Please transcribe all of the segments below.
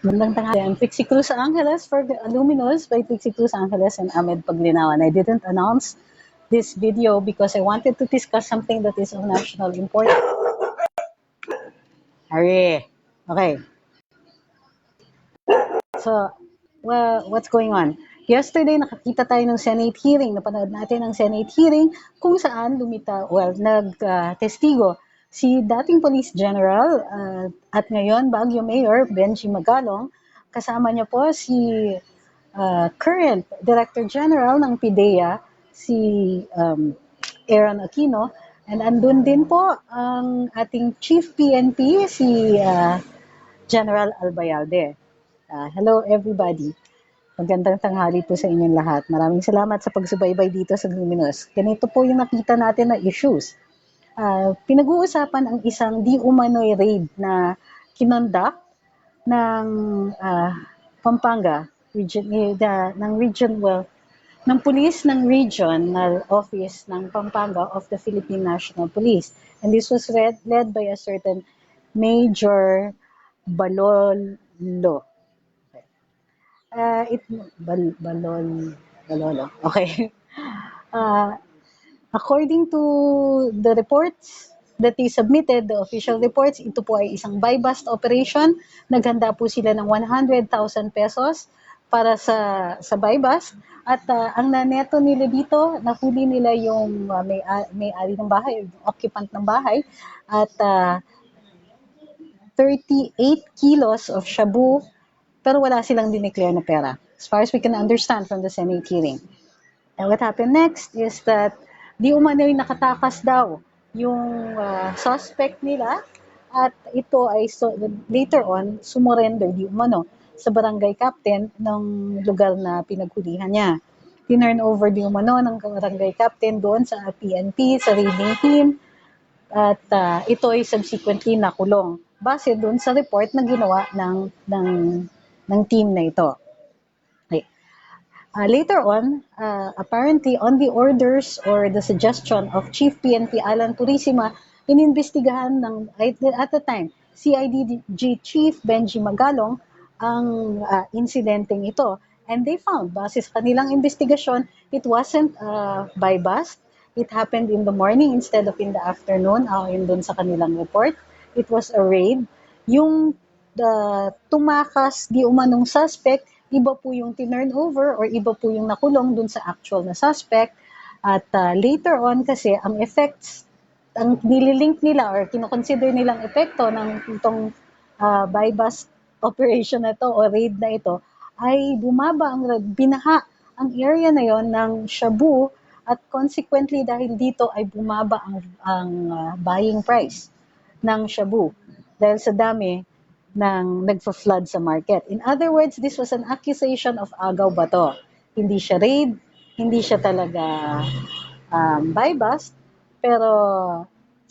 Magandang tanghali. I'm Trixie Cruz-Angeles for Luminous by Trixie Cruz-Angeles and Ahmed Paglinawan. I didn't announce this video because I wanted to discuss something that is of national importance. Hurry. Okay. So, well, what's going on? Yesterday, nakakita tayo ng Senate hearing. Napanood natin ang Senate hearing kung saan nag-testigo si dating Police General at ngayon Baguio Mayor Benji Magalong. Kasama niya po si current Director General ng PIDEA, si Aaron Aquino. And andun din po ang ating Chief PNP, si General Albayalde. Hello everybody. Magandang tanghali po sa inyong lahat. Maraming salamat sa pagsubaybay dito sa Luminous. Ganito po yung nakita natin na issues. Pinag-uusapan ang isang di umano'y raid na kinonduct ng Pampanga ng police ng regional office ng Pampanga of the Philippine National Police. And this was led by a certain Major Balolo. Balolo. Okay. According to the reports that they submitted, the official reports, ito po ay isang buy-bust operation. Naghanda po sila ng 100,000 pesos para sa buy-bust. At ang naneto nila dito, nahuli nila yung may-ari ng bahay, yung occupant ng bahay. At 38 kilos of shabu, pero wala silang dineclare na pera, as far as we can understand from the Senate hearing. And what happened next is that di umano'y nakatakas daw yung suspect nila at ito ay later on sumurrender di umano sa barangay captain ng lugar na pinaghulihan niya. Tinurn over di umano ng barangay captain doon sa PNP, sa raiding team, at ito ay subsequently nakulong base doon sa report na ginawa ng team na ito. Okay. Later on, apparently on the orders or the suggestion of Chief PNP Alan Purisima, inimbestigahan at the time CIDG Chief Benji Magalong ang insidenteng ito. And they found, base sa kanilang investigasyon, it wasn't by bust. It happened in the morning instead of in the afternoon, ayon dun sa kanilang report. It was a raid. Yung tumakas di umanong suspect, iba po yung tinurn over or iba po yung nakulong dun sa actual na suspect. At later on kasi, ang effects, ang nililink nila or kinoconsider nilang epekto ng itong buy-bust operation na ito o raid na ito, ay binaha ang area na yon ng shabu at consequently dahil dito ay bumaba ang buying price ng shabu dahil sa dami ng nagfa-flood sa market. In other words, this was an accusation of agaw bato. Hindi siya raid, hindi siya talaga buy-bust, pero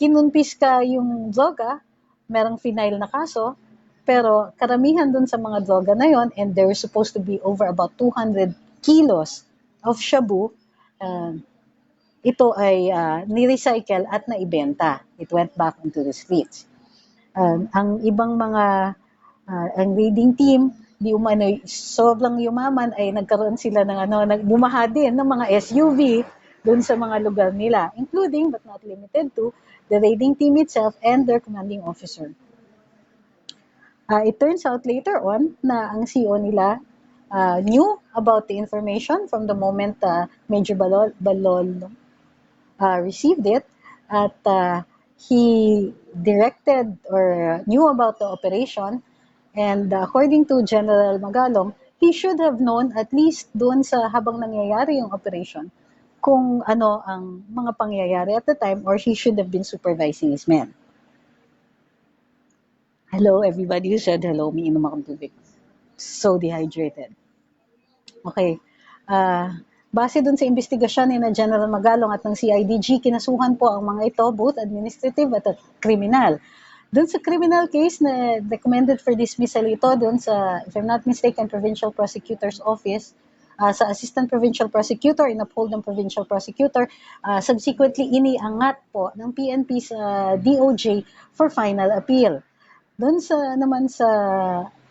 kinunpis ka yung droga, merong final na kaso, pero karamihan dun sa mga droga na yon, and there were supposed to be over about 200 kilos of shabu, ito ay ni-recycle at naibenta. It went back into the streets. Ang ibang mga ang raiding team, di umano'y sobrang yumaman ay nagkaroon sila ng bumaha din ng mga SUV doon sa mga lugar nila, including but not limited to the raiding team itself and their commanding officer. It turns out later on na ang CO nila knew about the information from the moment Major Balol received it, at he directed or knew about the operation, and according to General Magalong, he should have known at least doon sa habang nangyayari yung operation kung ano ang mga pangyayari at the time, or he should have been supervising his men. Hello everybody who said hello, umiinom akong tubig. So dehydrated. Okay. Base dun sa investigasyon ni General Magalong at ng CIDG, kinasuhan po ang mga ito, both administrative at criminal. Dun sa criminal case na recommended for dismissal ito, dun sa, if I'm not mistaken, Provincial Prosecutor's Office, sa Assistant Provincial Prosecutor, in-uphold ng Provincial Prosecutor, subsequently iniangat po ng PNP sa DOJ for final appeal. Doon naman sa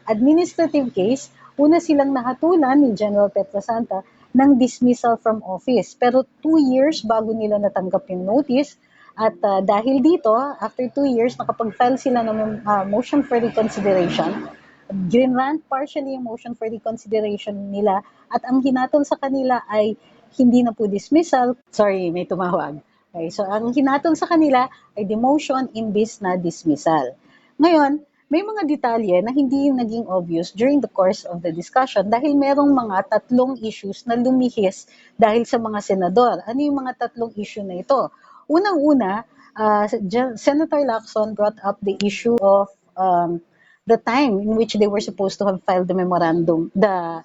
administrative case, una silang nahatulan ni General Petrosanta ng dismissal from office. Pero 2 years bago nila natanggap yung notice, at dahil dito, after 2 years, nakapag-file sila ng motion for reconsideration. Grinrant partially yung motion for reconsideration nila, at ang hinatol sa kanila ay hindi na po dismissal. Sorry, may tumawag. Okay, so ang hinatol sa kanila ay demotion imbis na dismissal. Ngayon, may mga detalye na hindi naging obvious during the course of the discussion dahil merong mga tatlong issues na lumihis dahil sa mga senador. Ano yung mga tatlong issue na ito? Unang-una, Senator Lacson brought up the issue of the time in which they were supposed to have filed the memorandum, the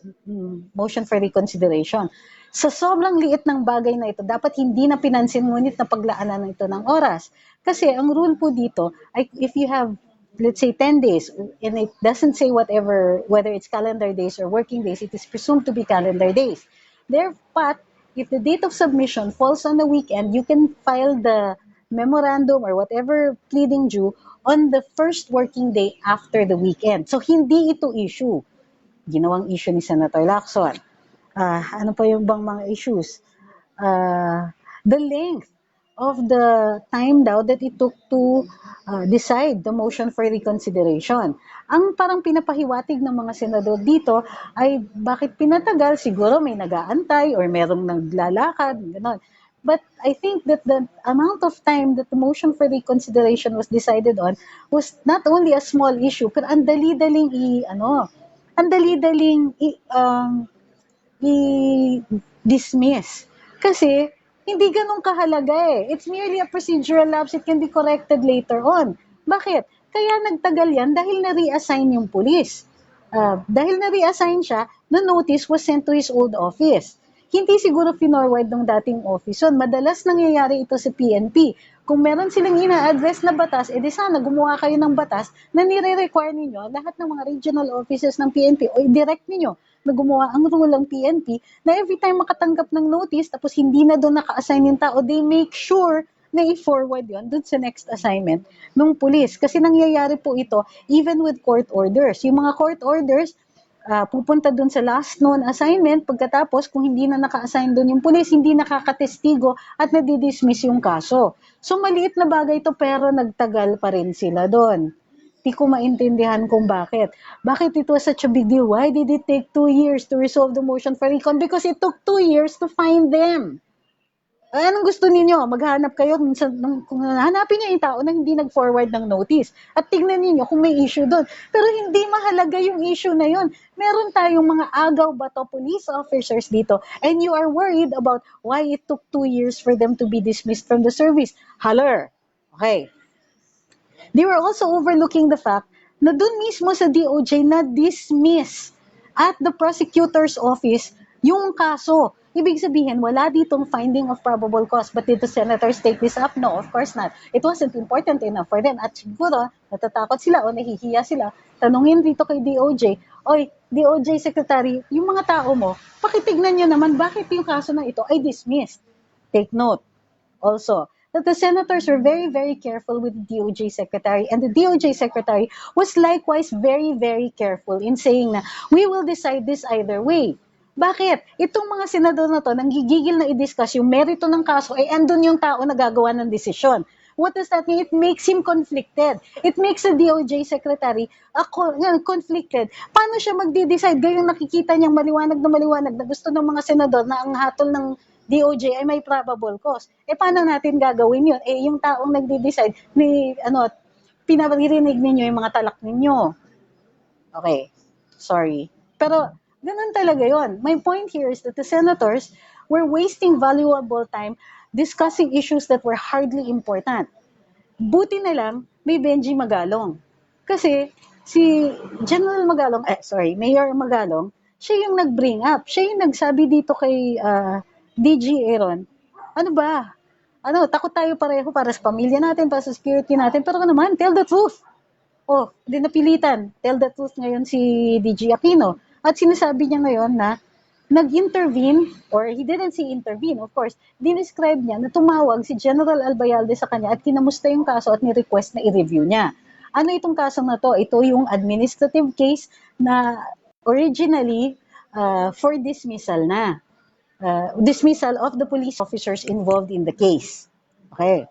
motion for reconsideration. Sa sobrang liit ng bagay na ito, dapat hindi na pinansin, ngunit na paglaanan ito ng oras. Kasi ang rule po dito ay if you have, let's say, 10 days, and it doesn't say whatever, whether it's calendar days or working days, it is presumed to be calendar days. Therefore, if the date of submission falls on the weekend, you can file the memorandum or whatever pleading due on the first working day after the weekend. So, hindi ito issue. Ginawang issue ni Senator Lacson. Ano pa yung bang mga issues? The length of the time daw that it took to decide the motion for reconsideration. Ang parang pinapahiwatig ng mga senador dito ay bakit pinatagal, siguro may nag-aantay or merong naglalakad, gano'n. But I think that the amount of time that the motion for reconsideration was decided on was not only a small issue, pero ang dali-daling i-dismiss. Kasi, hindi ganun kahalaga eh. It's merely a procedural lapse. It can be corrected later on. Bakit? Kaya nagtagal yan dahil na-reassign yung pulis. Dahil na-reassign siya, the notice was sent to his old office. Hindi siguro finorward ng dating office yun. Madalas nangyayari ito sa PNP. Kung meron silang ina-address na batas, edi sana gumawa kayo ng batas na nire-require ninyo lahat ng mga regional offices ng PNP o i-direct ninyo na gumawa ang rule ng PNP na every time makatanggap ng notice tapos hindi na doon naka-assign yung tao, they make sure na i-forward yon doon sa next assignment ng police. Kasi nangyayari po ito even with court orders. Yung mga court orders, pupunta dun sa last known assignment, pagkatapos kung hindi na naka-assign dun yung pulis, hindi nakakatestigo at nadidismiss yung kaso. So maliit na bagay to pero nagtagal pa rin sila dun. Di ko maintindihan kung bakit. Bakit it was such a big deal? Why did it take 2 years to resolve the motion for recon? Because it took 2 years to find them. Anong gusto ninyo? Maghanap kayo, kung hanapin niyo yung tao na hindi nag-forward ng notice. At tignan niyo kung may issue doon. Pero hindi mahalaga yung issue na yon. Meron tayong mga agaw bato police officers dito and you are worried about why it took 2 years for them to be dismissed from the service. Haller. Okay. They were also overlooking the fact na doon mismo sa DOJ na dismiss at the prosecutor's office yung kaso. Ibig sabihin, wala ditong finding of probable cause. But did the senators take this up? No, of course not. It wasn't important enough for them. At siguro, natatakot sila o nahihiya sila. Tanungin dito kay DOJ, oy, DOJ Secretary, yung mga tao mo, pakitignan nyo naman bakit yung kaso na ito ay dismissed. Take note also that the senators were very, very careful with the DOJ Secretary. And the DOJ Secretary was likewise very, very careful in saying na, we will decide this either way. Bakit? Itong mga senador na to, nanggigigil na i-discuss yung merito ng kaso, ay andun yung tao na gagawa ng desisyon. What does that mean? It makes him conflicted. It makes the DOJ Secretary conflicted. Paano siya magde-decide? Gayong nakikita niyang maliwanag na gusto ng mga senador na ang hatol ng DOJ ay may probable cause. Paano natin gagawin yun? Yung taong nagde-decide, pinaririnig ninyo yung mga talak ninyo. Okay, sorry. Pero, ganun talaga yon. My point here is that the senators were wasting valuable time discussing issues that were hardly important. Buti na lang, may Benji Magalong. Kasi, si General Magalong, Mayor Magalong, siya yung nag-bring up. Siya yung nagsabi dito kay DG Aaron, ano ba? Takot tayo pareho para sa pamilya natin, para sa security natin, pero naman, tell the truth. Di napilitan. Tell the truth ngayon si DG Aquino. At sinasabi niya ngayon na nag-intervene, or he didn't say intervene, of course, dinescribe niya na tumawag si General Albayalde sa kanya at kinamusta yung kaso at ni-request na i-review niya. Ano itong kasong na to? Ito yung administrative case na originally for dismissal na. Dismissal of the police officers involved in the case. Okay.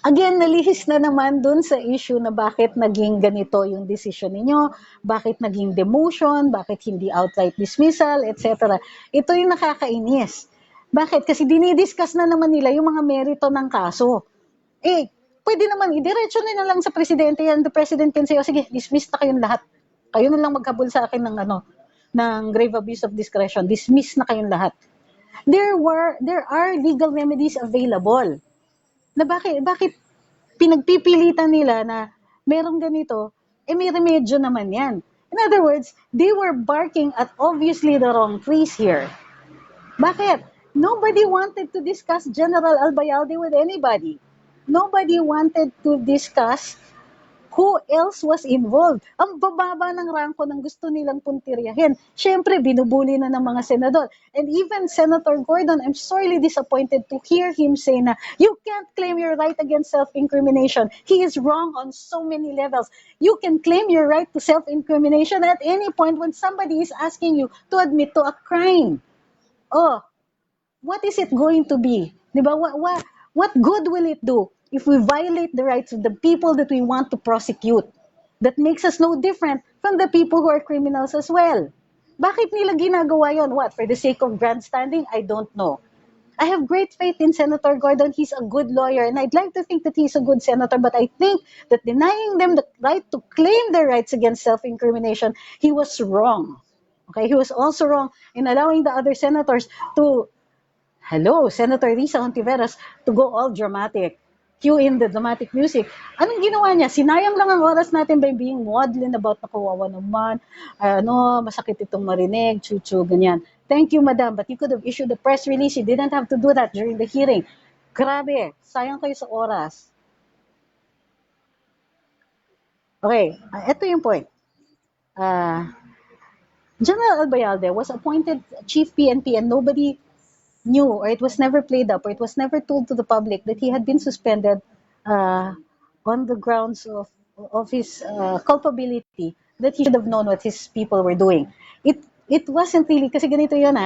Again, nalihis na naman dun sa issue na bakit naging ganito yung decision ninyo, bakit naging demotion, bakit hindi outright dismissal, etc. Ito yung nakakainis. Bakit? Kasi dinidiscuss na naman nila yung mga merito ng kaso. Pwede naman, idiretso na lang sa presidente yan. The president can say, sige, dismiss na kayong lahat. Kayo na lang maghabol sa akin ng grave abuse of discretion. Dismiss na kayong lahat. There are legal remedies available. Na bakit pinagpipilitan nila na merong ganito, may remedyo naman yan. In other words, they were barking at obviously the wrong trees here. Bakit? Nobody wanted to discuss General Albayalde with anybody. Nobody wanted to discuss who else was involved. Ang bababa ng rangko ng gusto nilang puntiryahin. Siyempre, binubuli na ng mga senador. And even Senator Gordon, I'm sorely disappointed to hear him say na, you can't claim your right against self-incrimination. He is wrong on so many levels. You can claim your right to self-incrimination at any point when somebody is asking you to admit to a crime. What is it going to be? Diba? What good will it do if we violate the rights of the people that we want to prosecute? That makes us no different from the people who are criminals as well. Bakit nila ginagawa yon? What? For the sake of grandstanding? I don't know. I have great faith in Senator Gordon. He's a good lawyer, and I'd like to think that he's a good senator, but I think that denying them the right to claim their rights against self-incrimination, he was wrong. Okay, he was also wrong in allowing the other senators to Senator Risa Hontiveros, to go all dramatic. Cue in the dramatic music. Anong ginawa niya? Sinayang lang ang oras natin by being maudlin about na kawawa naman, masakit itong marinig, chuchu, ganyan. Thank you, madam, but you could have issued a press release. You didn't have to do that during the hearing. Grabe, sayang kayo sa oras. Okay, ito yung point. General Albayalde was appointed chief PNP and nobody knew, or it was never played up, or it was never told to the public that he had been suspended on the grounds of his culpability, that he should have known what his people were doing. It wasn't really, kasi ganito yun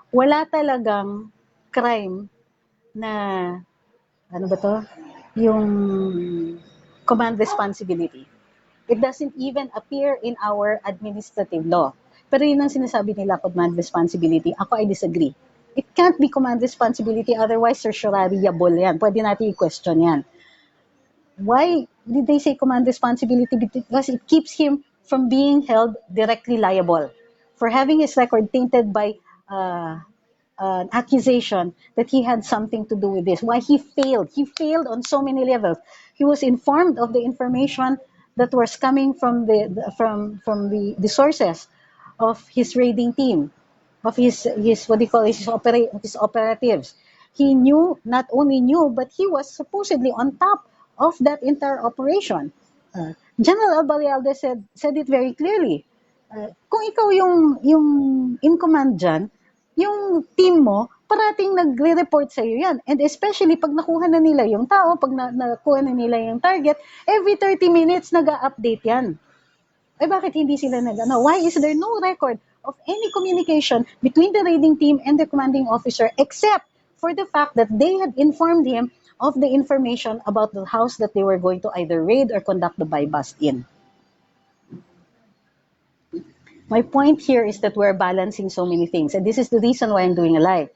wala talagang crime na, ano ba to? Yung command responsibility. It doesn't even appear in our administrative law. Pero yun ang sinasabi nila, command responsibility. Ako, I disagree. It can't be command responsibility, otherwise certiorariable yan. Pwede natin i-question yan. Why did they say command responsibility? Because it keeps him from being held directly liable for having his record tainted by an accusation that he had something to do with this. Why he failed. He failed on so many levels. He was informed of the information that was coming from the sources of his raiding team, of his what do you call it, his operatives. He not only knew, but he was supposedly on top of that entire operation. General Albayalde said it very clearly. Kung ikaw yung in command dyan, yung team mo, parating nagre-report sa iyo yan. And especially pag nakuha na nila yung tao, pag nakuha na nila yung target, every 30 minutes nag-update yan. Bakit hindi sila Why is there no record of any communication between the raiding team and the commanding officer, except for the fact that they had informed him of the information about the house that they were going to either raid or conduct the buy-bust in? My point here is that we're balancing so many things, and this is the reason why I'm doing a live.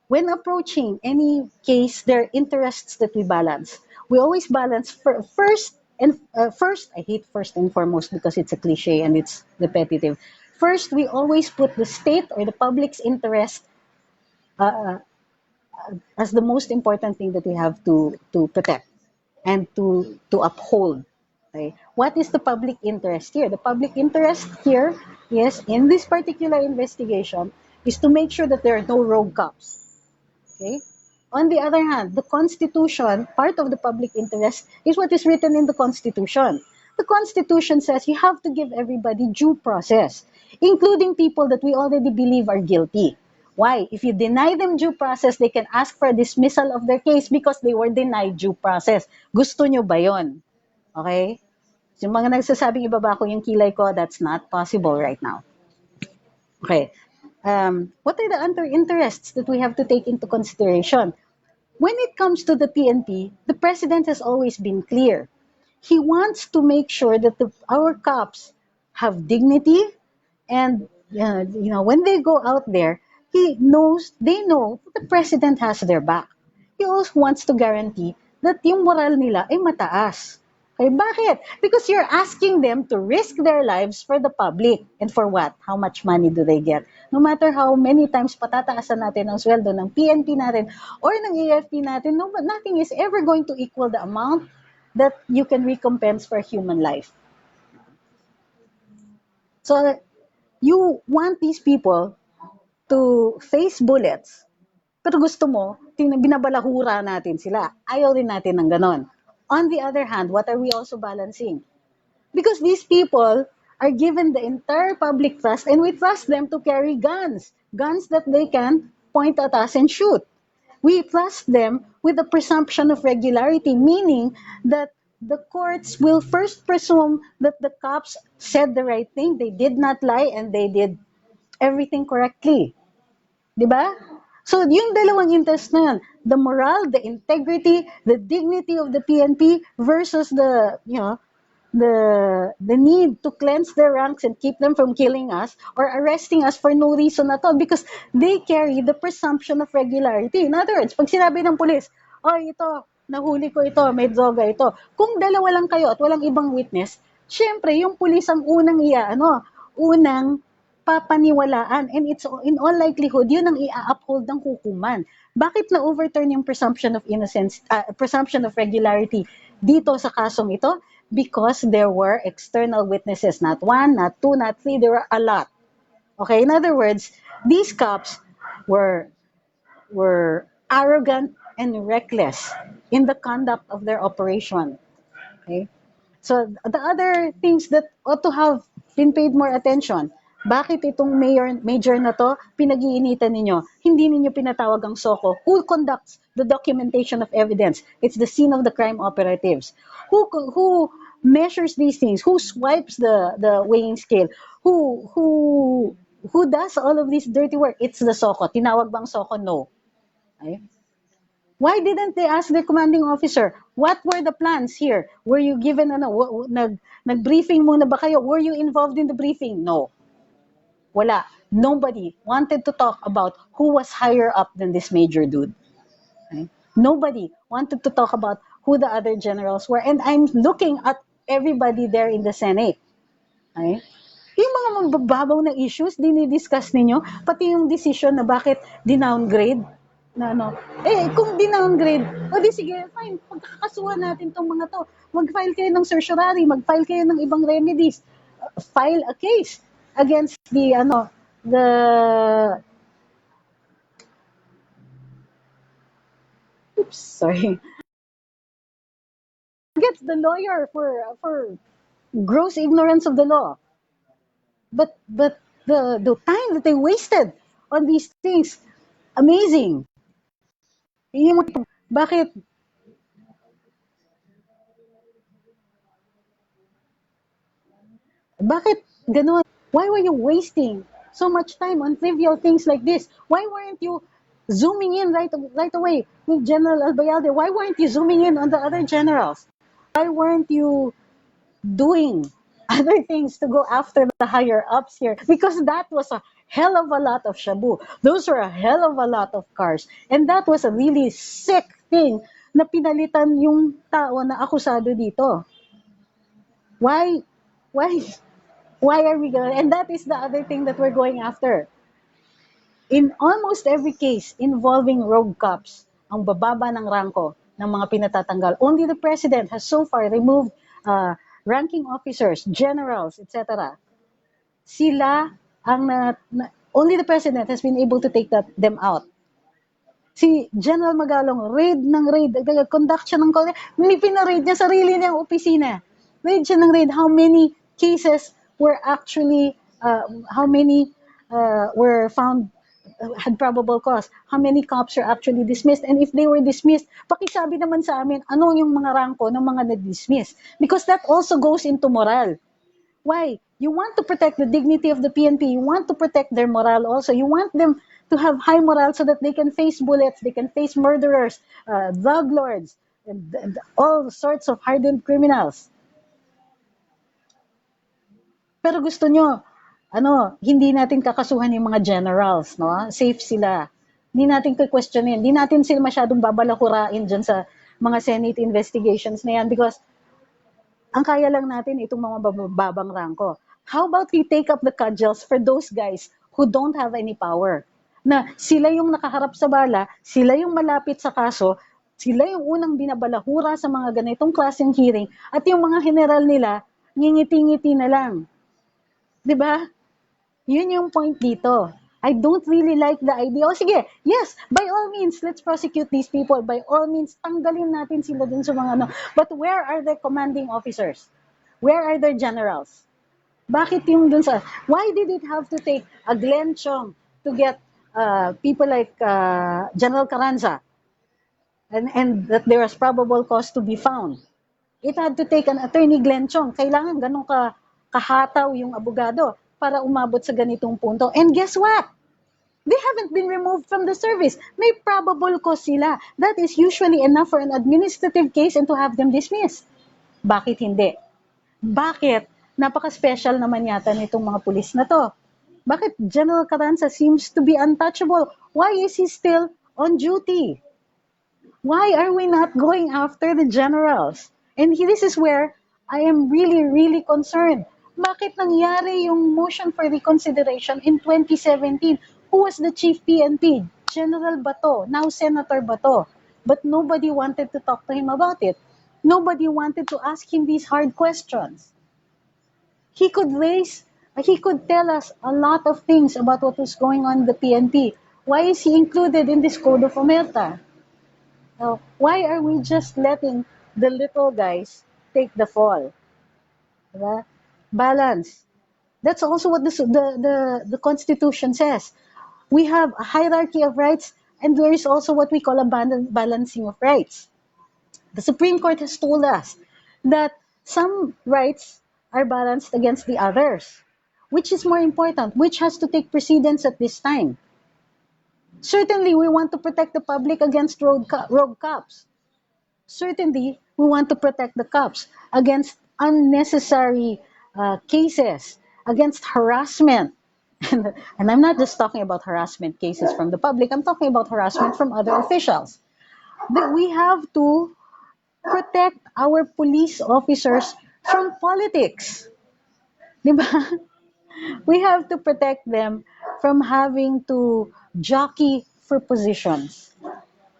When approaching any case, there are interests that we balance. We always balance first, I hate first and foremost because it's a cliche and it's repetitive. First, we always put the state or the public's interest as the most important thing that we have to protect and to uphold. Okay? What is the public interest here? The public interest here, yes, in this particular investigation, is to make sure that there are no rogue cops. Okay? On the other hand, the Constitution, part of the public interest, is what is written in the Constitution. The Constitution says you have to give everybody due process, including people that we already believe are guilty. Why? If you deny them due process, they can ask for a dismissal of their case because they were denied due process. Gusto nyo ba yun? Okay? Yung mga nagsasabing ibaba ko yung kilay ko, that's not possible right now. Okay. What are the other interests that we have to take into consideration? When it comes to the PNP, the president has always been clear. He wants to make sure that our cops have dignity, and when they go out there, they know that the president has their back. He also wants to guarantee that yung moral nila ay mataas. Okay, bakit? Because you're asking them to risk their lives for the public. And for what? How much money do they get? No matter how many times patataasan natin ang sweldo ng PNP natin or ng AFP natin, no, nothing is ever going to equal the amount that you can recompense for human life. So, you want these people to face bullets, pero gusto mo, binabalahura natin sila. Ayaw din natin ng ganon. On the other hand, what are we also balancing? Because these people are given the entire public trust, and we trust them to carry guns that they can point at us and shoot. We trust them with the presumption of regularity, meaning that the courts will first presume that the cops said the right thing, they did not lie, and they did everything correctly. Di ba? So, yung dalawang interest na yan, the moral, the integrity, the dignity of the PNP versus the need to cleanse their ranks and keep them from killing us or arresting us for no reason at all, because they carry the presumption of regularity. In other words, pag sinabi ng pulis, ito, nahuli ko ito, may droga ito. Kung dalawa lang kayo at walang ibang witness, syempre, yung pulis ang unang papaniwalaan, and it's in all likelihood yun ang i-uphold ng hukuman. Bakit na overturn yung presumption of innocence, presumption of regularity dito sa kasong ito? Because there were external witnesses, not one, not two, not three, there were a lot. Okay, in other words, these cops were arrogant and reckless in the conduct of their operation. Okay? So, the other things that ought to have been paid more attention, bakit itong major na to, pinag-iinitan ninyo, hindi ninyo pinatawag ang SOCO? Who conducts the documentation of evidence? It's the scene of the crime operatives. Who measures these things? Who swipes the weighing scale? Who does all of this dirty work? It's the SOCO. Tinawag bang SOCO? No. Okay? Why didn't they ask their commanding officer, what were the plans here? Were you given, nag-briefing muna ba kayo? Were you involved in the briefing? No. Wala. Nobody wanted to talk about who was higher up than this major dude. Okay? Nobody wanted to talk about who the other generals were. And I'm looking at everybody there in the Senate. Okay? Yung mga mababaw na issues, dinidiscuss ninyo, pati yung decision na bakit dinowngrade na kung dinowngrade, di sige, fine, pagkakasuhan natin tong mga to. Mag-file kayo ng certiorari, mag-file kayo ng ibang remedies. File a case against against the lawyer for gross ignorance of the law. But the time that they wasted on these things, amazing. Bakit ganun? Why were you wasting so much time on trivial things like this? Why weren't you zooming in right away with General Albayalde? Why weren't you zooming in on the other generals? Why weren't you doing other things to go after the higher ups here? Because that was a hell of a lot of shabu. Those were a hell of a lot of cars. And that was a really sick thing na pinalitan yung tao na akusado dito. Why are we going? And that is the other thing that we're going after. In almost every case involving rogue cops, ang bababa ng ranko ng mga pinatatanggal. Only the president has so far removed ranking officers, generals, etc. Sila only the president has been able to take them out. Si General Magalong, raid, conduct siya ng pinaraid niya sarili niyang opisina. Raid siya ng raid. How many cases were actually, how many were found had probable cause, how many cops are actually dismissed, and if they were dismissed, pakisabi naman sa amin, ano yung mga ranko ng mga na-dismiss. Because that also goes into moral. Why? You want to protect the dignity of the PNP. You want to protect their morale also. You want them to have high morale so that they can face bullets, they can face murderers, drug lords, and all sorts of hardened criminals. Pero gusto nyo, hindi natin kakasuhan yung mga generals, no? Safe sila. Hindi natin questionin. Hindi natin sila masyadong babalakurain dyan sa mga Senate investigations na yan because ang kaya lang natin itong mga babang rangko. How about we take up the cudgels for those guys who don't have any power? Na sila yung nakaharap sa bala, sila yung malapit sa kaso, sila yung unang binabalahura sa mga ganitong klaseng hearing, at yung mga general nila, ngingiti-ngiti na lang. 'Di ba? Yun yung point dito. I don't really like the idea. O sige, yes, by all means, let's prosecute these people. By all means, tanggalin natin sila dun sa mga But where are their commanding officers? Where are their generals? Bakit yung dun sa... Why did it have to take a Glenn Chong to get people like General Carranza and that there was probable cause to be found? It had to take an attorney Glenn Chong. Kailangan ganun kahataw yung abogado para umabot sa ganitong punto. And guess what? They haven't been removed from the service. May probable cause sila. That is usually enough for an administrative case and to have them dismissed. Bakit hindi? Bakit? Napaka-special naman yata nitong mga pulis na to. Bakit General Carranza seems to be untouchable? Why is he still on duty? Why are we not going after the generals? And this is where I am really, really concerned. Bakit nangyari yung motion for reconsideration in 2017? Who was the chief PNP? General Bato, now Senator Bato. But nobody wanted to talk to him about it. Nobody wanted to ask him these hard questions. He could tell us a lot of things about what was going on in the PNP. Why is he included in this Code of Omerta? Now, why are we just letting the little guys take the fall? Diba? Balance. That's also what the Constitution says. We have a hierarchy of rights, and there is also what we call a balancing of rights. The Supreme Court has told us that some rights are balanced against the others. Which is more important? Which has to take precedence at this time? Certainly, we want to protect the public against rogue cops. Certainly, we want to protect the cops against unnecessary cases, against harassment. And I'm not just talking about harassment cases from the public, I'm talking about harassment from other officials. That we have to protect our police officers from politics. Diba? We have to protect them from having to jockey for positions.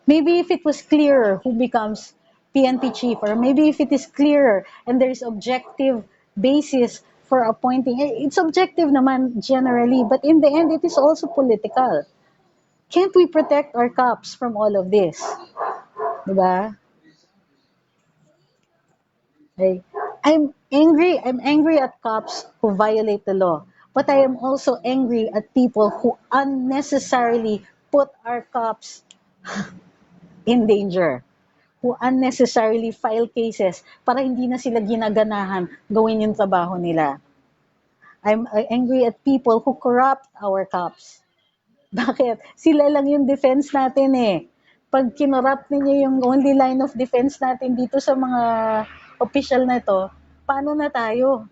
Maybe if it was clearer who becomes PNP chief, or maybe if it is clearer and there is objective basis for appointing, it's objective naman generally, but in the end, it is also political. Can't we protect our cops from all of this? Diba? I'm angry at cops who violate the law, but I am also angry at people who unnecessarily put our cops in danger, who unnecessarily file cases para hindi na sila ginaganahan gawin yung trabaho nila. I'm angry at people who corrupt our cops. Bakit? Sila lang yung defense natin eh. Pag kinorrupt ninyo yung only line of defense natin dito sa mga official na to, paano na tayo?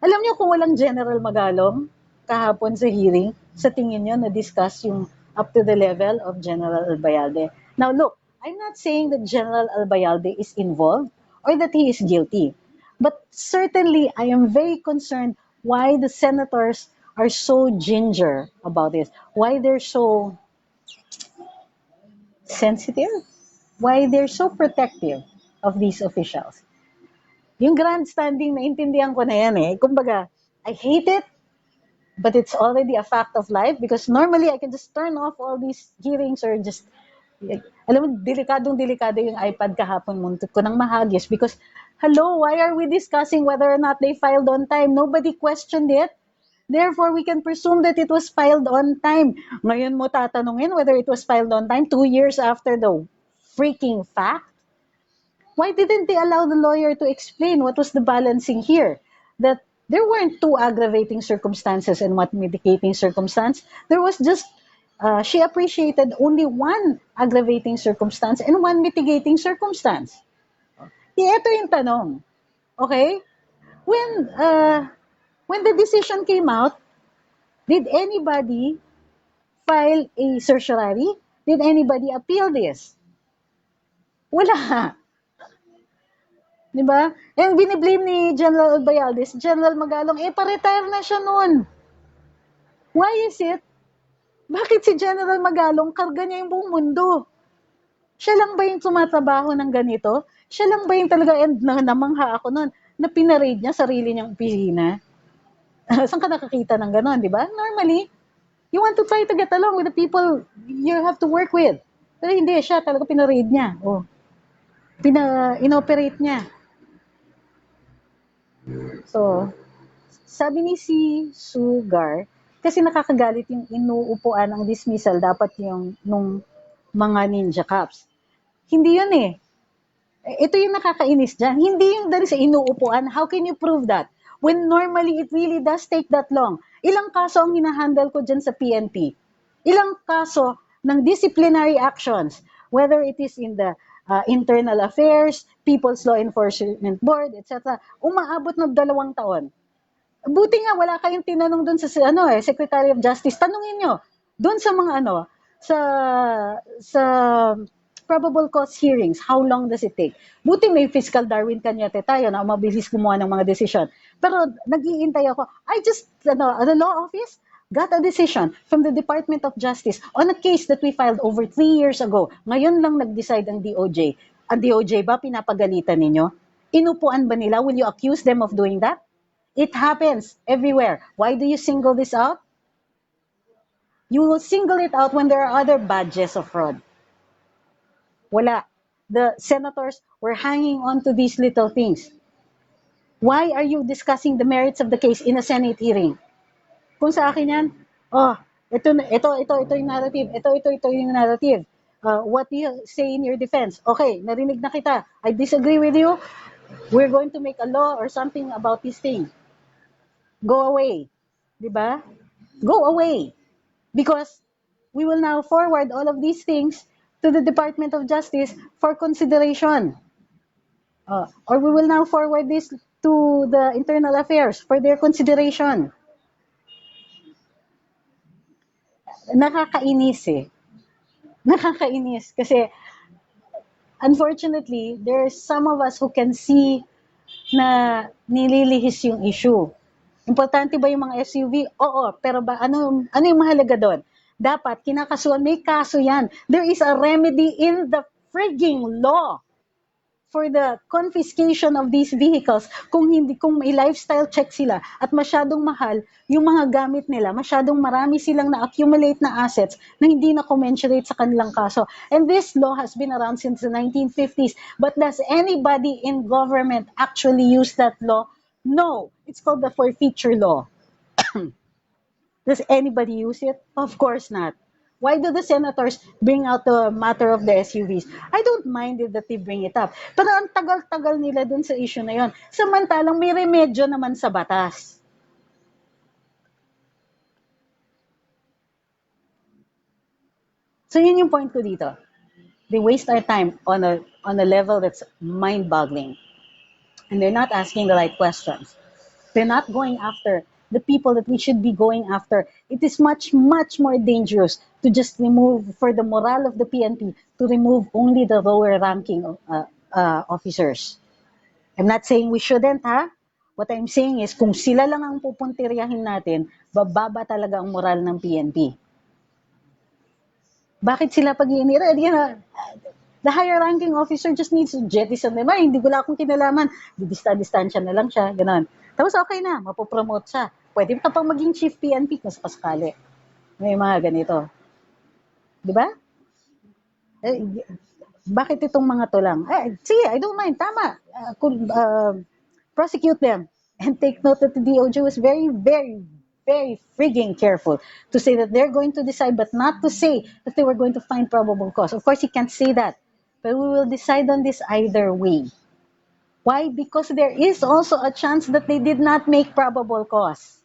Alam niyo kung walang General Magalong kahapon sa hearing, sa tingin niyo na-discuss yung up to the level of General Albayalde. Now look, I'm not saying that General Albayalde is involved or that he is guilty. But certainly, I am very concerned why the senators are so ginger about this. Why they're so sensitive? Why they're so protective of these officials? Yung grandstanding, naintindihan ko na yan eh. Kumbaga, I hate it, but it's already a fact of life because normally I can just turn off all these hearings or just, alam mo, delikadong-delikado yung iPad kahapon, muntik ko nang mahagis because, hello, why are we discussing whether or not they filed on time? Nobody questioned it. Therefore, we can presume that it was filed on time. Ngayon mo tatanungin whether it was filed on time 2 years after the freaking fact? Why didn't they allow the lawyer to explain what was the balancing here? That there weren't two aggravating circumstances and one mitigating circumstance. There was just, she appreciated only one aggravating circumstance and one mitigating circumstance. Ito yung tanong. Okay? When the decision came out, did anybody file a certiorari? Did anybody appeal this? Wala. Diba? And biniblame ni General Albayaldes, General Magalong, pa-retire na siya noon. Why is it? Bakit si General Magalong, karga niya yung buong mundo? Siya lang ba yung tumatrabaho ng ganito? Siya lang ba yung talaga, and namangha ako noon, na pinarade niya sarili niyang opisina? Saan ka nakakita ng gano'n, di ba? Normally, you want to try to get along with the people you have to work with. Pero hindi, siya talaga pinarade niya. Inoperate niya. So, sabi ni si Sugar, kasi nakakagalit yung inuupuan ng dismissal, dapat yung nung mga ninja cops. Hindi yun eh. Ito yung nakakainis dyan. Hindi yung dahil sa inuupuan. How can you prove that? When normally it really does take that long. Ilang kaso ang hinahandle ko dyan sa PNP? Ilang kaso ng disciplinary actions, whether it is in the internal affairs, People's Law Enforcement Board, etc., umaabot ng 2 taon. Buti nga wala kayong tinanong doon sa Secretary of Justice. Tanungin nyo doon sa mga sa probable cause hearings, how long does it take? Buti may fiscal Darwin Cañete tayo na mabilis gumawa ng mga desisyon. Pero nag-iintay ako. The law office got a decision from the Department of Justice on a case that we filed over 3 years ago. Ngayon lang nag-decide ang DOJ. Ang DOJ ba pinapagalitan ninyo? Inupuan ba nila? Will you accuse them of doing that? It happens everywhere. Why do you single this out? You will single it out when there are other badges of fraud. Wala. The senators were hanging on to these little things. Why are you discussing the merits of the case in a Senate hearing? Kung sa akin yan, ito yung narrative. Ito yung narrative. What do you say in your defense? Okay, narinig na kita. I disagree with you. We're going to make a law or something about this thing. Go away. Diba? Go away. Because we will now forward all of these things to the Department of Justice for consideration. Or we will now forward this to the Internal Affairs for their consideration. Nakakainis eh. Nakakainis kasi unfortunately, there are some of us who can see na nililihis yung issue. Importante ba yung mga SUV? Oo, pero ba ano yung mahalaga doon? Dapat kinakasuhan, may kaso yan. There is a remedy in the frigging law for the confiscation of these vehicles kung may lifestyle check sila at masyadong mahal yung mga gamit nila, masyadong marami silang na-accumulate na assets na hindi na commensurate sa kanilang kaso. And this law has been around since the 1950s. But does anybody in government actually use that law? No. It's called the forfeiture law. Does anybody use it? Of course not. Why do the senators bring out the matter of the SUVs? I don't mind it that they bring it up. Pero ang tagal-tagal nila dun sa issue na yon. Samantalang may remedyo naman sa batas. So yun yung point ko dito. They waste our time on a level that's mind-boggling. And they're not asking the right questions. They're not going after the people that we should be going after. It is much, much more dangerous to just remove, for the morale of the PNP, to remove only the lower ranking officers. I'm not saying we shouldn't, ha? What I'm saying is, kung sila lang ang pupuntiryahin natin, bababa talaga ang moral ng PNP. Bakit sila pag-iinira? The higher ranking officer just needs to jettison them. Hindi ko lang akong kinalaman. Distansya na lang siya. Ganon. Tapos okay na, mapopromote siya. Pwede pa pang maging chief PNP kung sakali. May mga ganito. Diba? Bakit itong mga to lang? Sige, I don't mind. Tama. Prosecute them. And take note that the DOJ was very, very, very frigging careful to say that they're going to decide, but not to say that they were going to find probable cause. Of course, he can't say that, but we will decide on this either way. Why? Because there is also a chance that they did not make probable cause.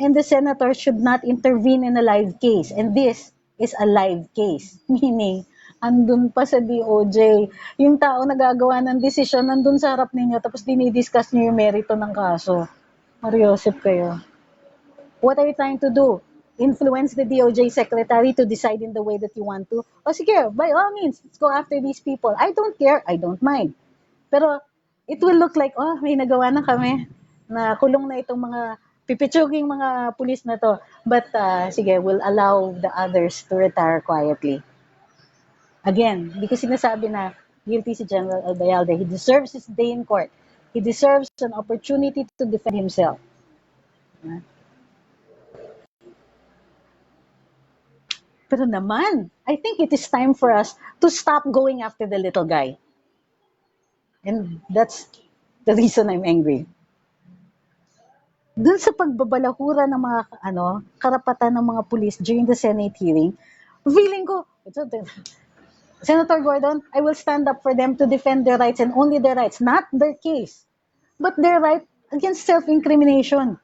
And the senator should not intervene in a live case. And this is a live case. Meaning, andun pa sa DOJ, yung tao nagagawa ng desisyon, nandun sa harap ninyo, tapos dinidiscuss niyo yung merito ng kaso. Mariosip kayo. What are you trying to do? Influence the DOJ secretary to decide in the way that you want to? O sige, by all means, let's go after these people. I don't care, I don't mind. Pero it will look like, oh, may nagawa na kami, na kulong na itong mga pipitsuging mga pulis na to. But sige, we'll allow the others to retire quietly. Again, hindi ko sinasabi na guilty si General Albayalde. He deserves his day in court. He deserves an opportunity to defend himself. Pero naman, I think it is time for us to stop going after the little guy. And that's the reason I'm angry. Dun sa pagbabalahura ng mga karapatan ng mga pulis during the Senate hearing, feeling ko, Senator Gordon, I will stand up for them to defend their rights and only their rights, not their case, but their right against self-incrimination.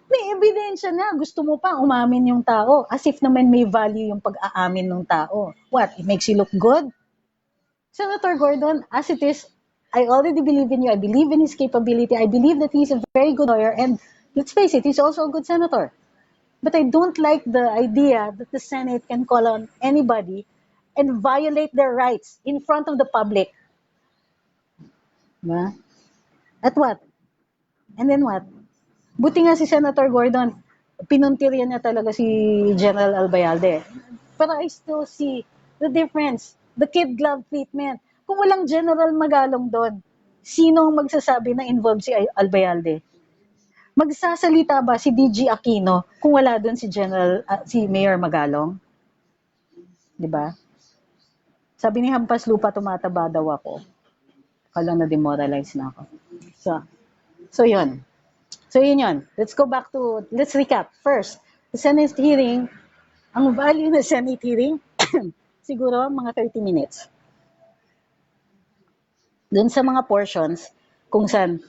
May ebidensya na, gusto mo pa umamin yung tao, as if naman may value yung pag-aamin ng tao. What, it makes you look good? Senator Gordon, as it is, I already believe in you. I believe in his capability. I believe that he's a very good lawyer. And let's face it, he's also a good senator. But I don't like the idea that the Senate can call on anybody and violate their rights in front of the public. Diba? At what? And then what? Buti nga si Senator Gordon, pinuntirya niya talaga si General Albayalde. But I still see the difference. The kid glove treatment. Kung walang General Magalong doon, sino ang magsasabi na involved si Albayalde? Magsasalita ba si DG Aquino kung wala doon si Mayor Magalong? 'Di ba? Sabi ni Hampas Lupa, tumataba daw ako. Kala na demoralize na ako. So yun. So yun. Let's recap. First, the Senate hearing, ang value ng Senate hearing, siguro mga 30 minutes. Doon sa mga portions, kung saan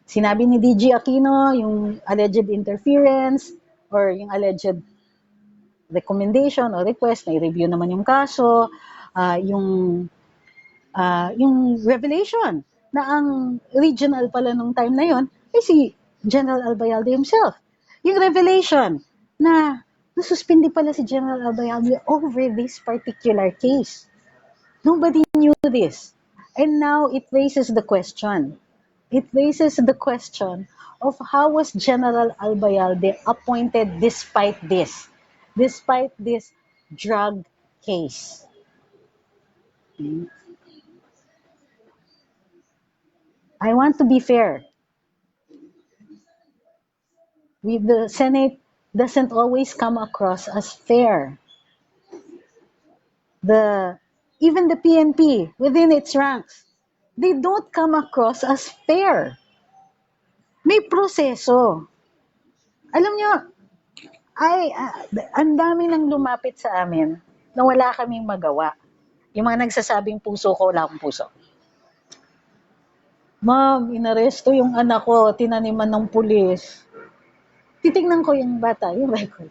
sinabi ni DG Aquino yung alleged interference or yung alleged recommendation or request na i-review naman yung kaso, yung revelation na ang regional pala nung time na yon ay si General Albayalde himself. Yung revelation na nasuspindi pala si General Albayalde over this particular case. Nobody knew this. And now it raises the question. It raises the question of how was General Albayalde appointed despite this drug case. I want to be fair. The Senate doesn't always come across as fair. Even the PNP within its ranks, they don't come across as fair. May proseso. Alam nyo, ang dami nang lumapit sa amin na wala kaming magawa. Yung mga nagsasabing puso ko, wala akong puso. Ma'am, inaresto yung anak ko, tinaniman ng pulis. Titingnan ko yung bata, yung record.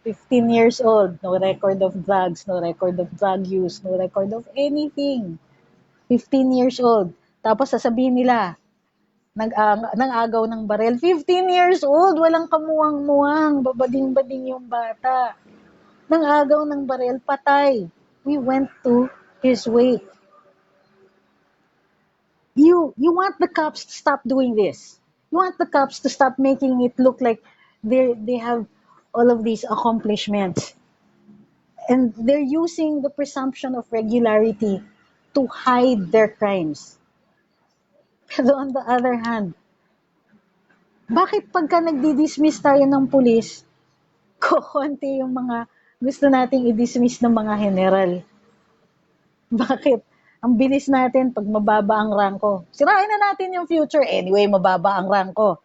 15 years old, no record of drugs, no record of drug use, no record of anything. 15 years old. Tapos sasabihin nila, nang-agaw ng barel. 15 years old, walang kamuwang-muwang, babading-bading yung bata. Nang-agaw ng barel, patay. We went to his wake. You want the cops to stop doing this. You want the cops to stop making it look like they have all of these accomplishments. And they're using the presumption of regularity to hide their crimes. Pero on the other hand, bakit pagka nagdi-dismiss tayo ng pulis, kukunti yung mga gusto nating i-dismiss ng mga general? Bakit? Ang bilis natin pag mababa ang ranko. Sirain na natin yung future. Anyway, mababa ang ranko.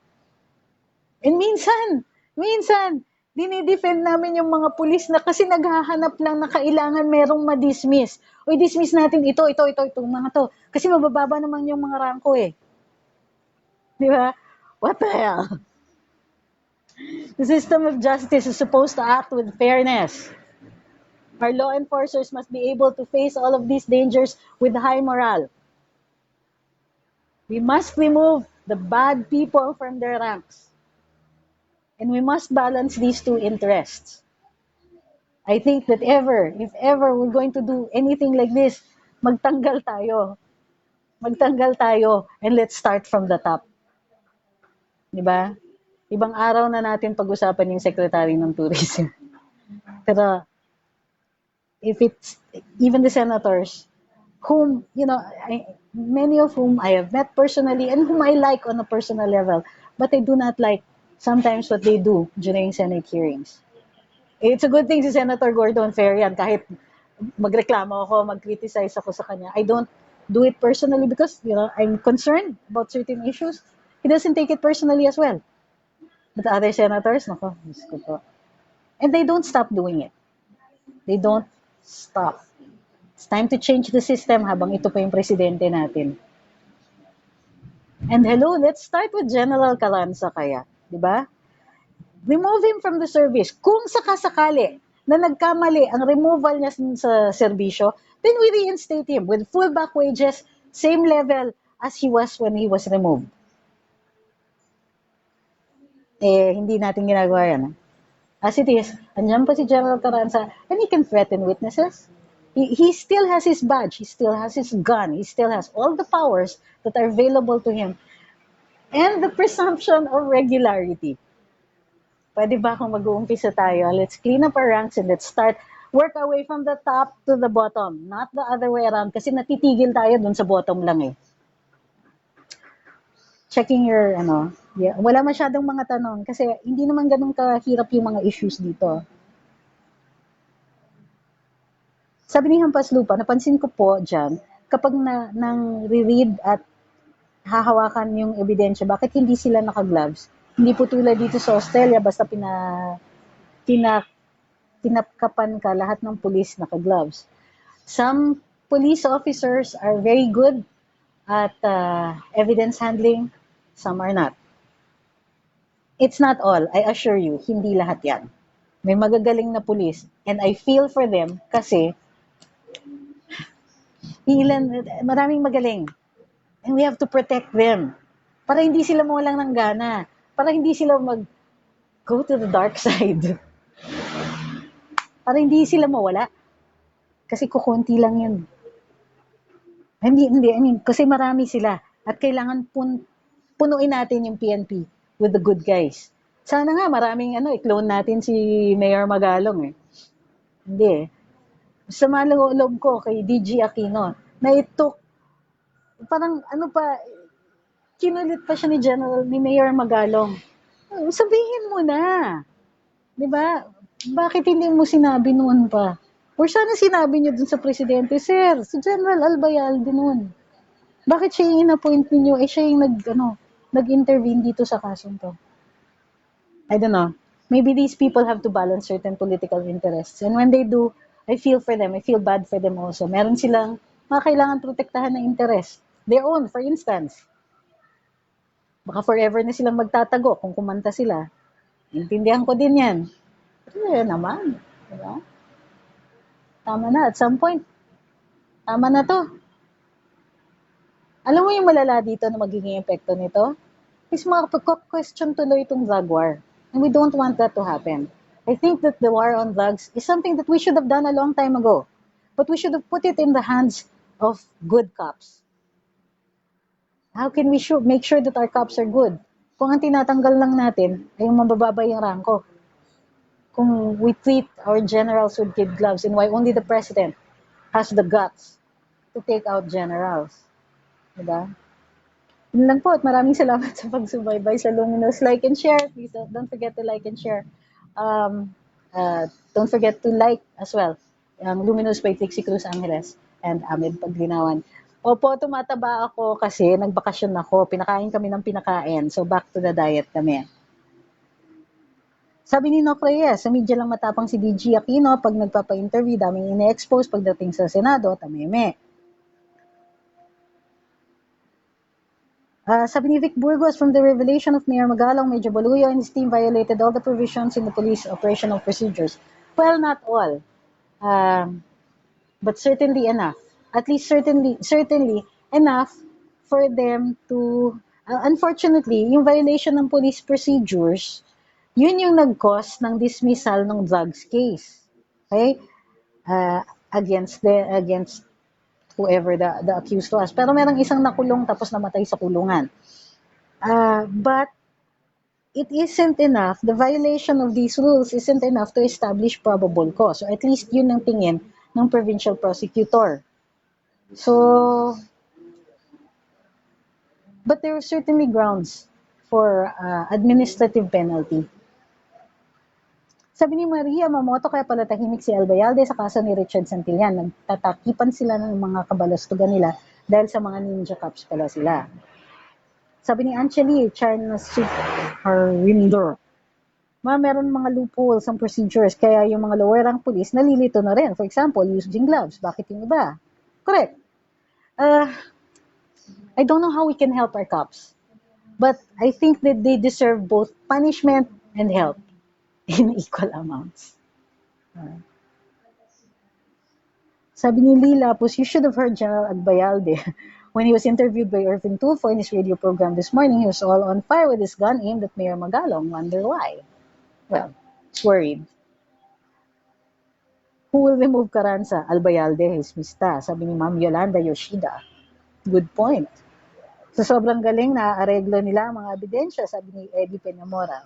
And minsan, dinidefend namin yung mga pulis na kasi naghahanap lang na kailangan merong ma-dismiss. O dismiss natin ito, mga to. Kasi mabababa naman yung mga ranko eh. Di ba? What the hell? The system of justice is supposed to act with fairness. Our law enforcers must be able to face all of these dangers with high morale. We must remove the bad people from their ranks. And we must balance these two interests. I think that if ever we're going to do anything like this, magtanggal tayo. Magtanggal tayo and let's start from the top. Diba? Ibang araw na natin pag-usapan yung Secretary ng Tourism. Pero if it's even the senators, whom, many of whom I have met personally and whom I like on a personal level, but I do not like sometimes what they do during Senate hearings. It's a good thing si Senator Gordon Ferian, kahit magreklamo ako, mag-criticize ako sa kanya. I don't do it personally because, I'm concerned about certain issues. He doesn't take it personally as well. But other senators, nako, Diyos ko po. And they don't stop doing it. They don't stop. It's time to change the system habang ito pa yung presidente natin. And hello, let's start with General Carranza kaya, di ba? Remove him from the service. Kung sakasakali na nagkamali ang removal niya sa serbisyo, then we reinstate him with full back wages, same level as he was when he was removed. Hindi natin ginagawa yan. As it is, andyan pa si General Carranza and he can threaten witnesses. He still has his badge, he still has his gun, he still has all the powers that are available to him. And the presumption of regularity. Pwede ba kung mag-uumpisa tayo? Let's clean up our ranks and let's work our way from the top to the bottom. Not the other way around kasi natitigil tayo dun sa bottom lang eh. Checking your, wala masyadong mga tanong kasi hindi naman ganun kahirap yung mga issues dito. Sabi ni Hampas Lupa, napansin ko po dyan, kapag nang re-read at hahawakan yung ebidensya, bakit hindi sila naka-gloves? Hindi po tulad dito sa Australia, basta pinapkapan ka, lahat ng police naka-gloves. Some police officers are very good at evidence handling, some are not. It's not all, I assure you, hindi lahat yan. May magagaling na police, and I feel for them kasi maraming magaling. And we have to protect them. Para hindi sila mawalang ng gana. Para hindi sila go to the dark side. Para hindi sila mawala. Kasi kukunti lang yun. Hindi, I mean, kasi marami sila. At kailangan punuin natin yung PNP with the good guys. Sana nga maraming i-clone natin si Mayor Magalong eh. Hindi eh. Sama loob ko kay DG Aquino na parang kinulit pa siya ni Mayor Magalong. Sabihin mo na. 'Di ba? Bakit hindi mo sinabi noon pa? Or sana sinabi niyo dun sa presidente, Sir, si General Albayalde noon. Bakit siya yung in-appoint niyo? Siya yung nag-intervene dito sa kasong to. I don't know. Maybe these people have to balance certain political interests. And when they do, I feel for them. I feel bad for them also. Meron silang kailangan protektahan ng interest. Their own, for instance. Baka forever na silang magtatago kung kumanta sila. Intindihan ko din yan. Pero naman. Diba? Tama na. At some point, tama na to. Alam mo yung malala dito na magiging epekto nito? Is question tuloy itong drug war. And we don't want that to happen. I think that the war on drugs is something that we should have done a long time ago. But we should have put it in the hands of good cops. How can we make sure that our cops are good? Kung ang tinatanggal lang natin ay yung mabababa yung ranko. Kung we treat our generals with kid gloves and why only the president has the guts to take out generals. Diba? Yun lang po at maraming salamat sa pagsubaybay sa Luminous. Like and share. Please don't forget to like and share. Don't forget to like as well. Luminous by Trixie Cruz-Angeles. and Ahmed Paglinawan. Opo, tumataba ako kasi nagbakasyon ako. Pinakain kami ng pinakain. So, back to the diet kami. Sabi ni Noc Reyes, sa media lang matapang si DG Aquino pag nagpapa-interview, daming ine-expose pagdating sa Senado, tameme. Sabi ni Vic Burgos, from the revelation of Mayor Magalong, Medyo Baluyo and his team violated all the provisions in the police operational procedures. Well, not all, but certainly enough. At least certainly enough for them to, unfortunately, yung violation ng police procedures, yun yung nag-cause ng dismissal ng drugs case. Okay? Against whoever the accused was. Pero merong isang nakulong tapos namatay sa kulungan. But it isn't enough, the violation of these rules isn't enough to establish probable cause. So at least yun ang tingin ng provincial prosecutor. So, but there are certainly grounds for administrative penalty. Sabi ni Maria Mamoto, kaya pala tahimik si Albayalde sa kaso ni Richard Santillan. Nagtatakipan sila ng mga kabalastugan nila dahil sa mga ninja cops pala sila. Sabi ni Ancheli, China Harinder, meron mga loopholes ang procedures, kaya yung mga lower rank police nalilito na rin. For example, using gloves. Bakit yung iba? Correct. I don't know how we can help our cops, but I think that they deserve both punishment and help in equal amounts. Sabi ni Lila, you should have heard General Agbayalde when he was interviewed by Irvin Tulfo in his radio program this morning. He was all on fire with his gun aimed at Mayor Magalong. Wonder why? Well, he's worried. Who will remove Carranza? Albayalde, his mista. Sabi ni Ma'am Yolanda Yoshida. Good point. So sobrang galing na areglo nila mga ebidensya, sabi ni Eddie Peñamora.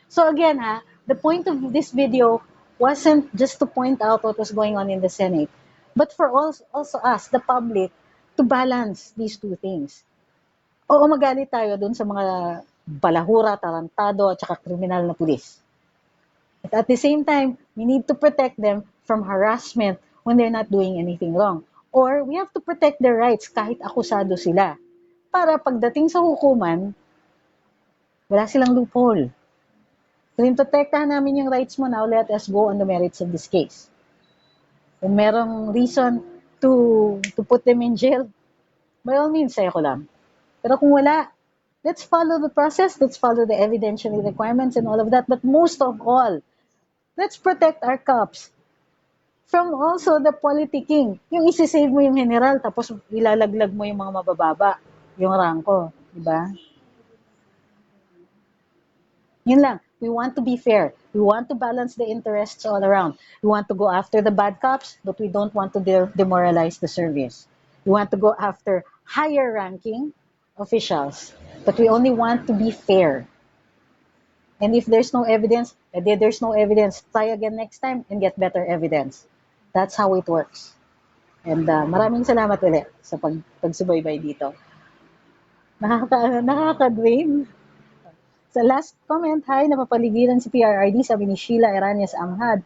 So again, the point of this video wasn't just to point out what was going on in the Senate, but for also us, the public, to balance these two things. Oo, magalit tayo dun sa mga balahura, tarantado, at saka kriminal na pulis. But at the same time, we need to protect them from harassment when they're not doing anything wrong. Or we have to protect their rights kahit akusado sila. Para pagdating sa hukuman, wala silang loophole. Kung protektahan namin yung rights mo now, let us go on the merits of this case. Kung merong reason to put them in jail, by all means, saya ko lang. Pero kung wala, let's follow the process, let's follow the evidentiary requirements and all of that. But most of all, let's protect our cops from also the politicking. Yung isi-save mo yung general, tapos ilalaglag mo yung mga mabababa, yung rangko, di ba? Yun lang. We want to be fair. We want to balance the interests all around. We want to go after the bad cops, but we don't want to demoralize the service. We want to go after higher ranking officials, but we only want to be fair. And if there's no evidence, there's no evidence. Try again next time and get better evidence. That's how it works. And maraming salamat ulit sa pagsubaybay dito. Nakaka-drain. Sa last comment, napapaligiran si PRRD, sabi ni Sheila Eranias Ahmed,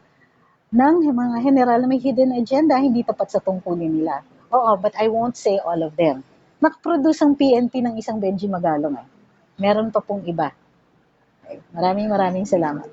ng mga general na may hidden agenda, hindi tapat sa tungkulin nila. Oo, but I won't say all of them. Nakaproduce ang PNP ng isang Benji Magalong. Meron pa pong iba. Okay. Maraming salamat.